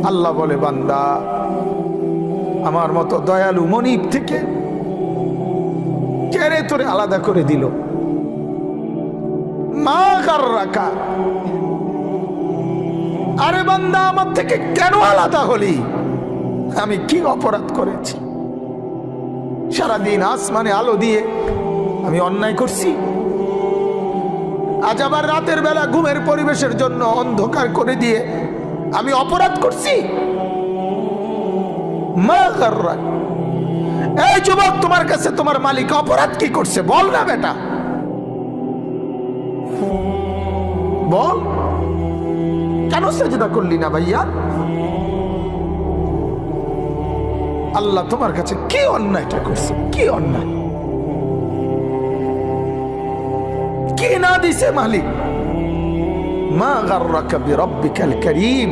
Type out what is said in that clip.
আল্লাহ বলে, বান্দা আমার মতো দয়ালু মনিব থেকে কেড়ে তোরে আলাদা করে দিল। মা গাররাকা, আরে বান্দা আমার থেকে কেন আলাদা হলি? আমি কি অপরাধ করেছি? সারাদিন আসমানে আলো দিয়ে আমি অন্যায় করছি? আজ আবার রাতের বেলা ঘুমের পরিবেশের জন্য অন্ধকার করে দিয়ে আমি অপরাধ করছি? মা গাররাক, এই যুবক, তোমার কাছে তোমার মালিক অপরাধ কি করছে বল না বেটা, বল। কেন সেজদা করলি না ভাইয়া? আল্লাহ তোমার কাছে কি অন্যায়টা করছে? কি অন্যায়, কি না দিছে মালিক? মা গাররাকা বিরব্বিকাল কারীম।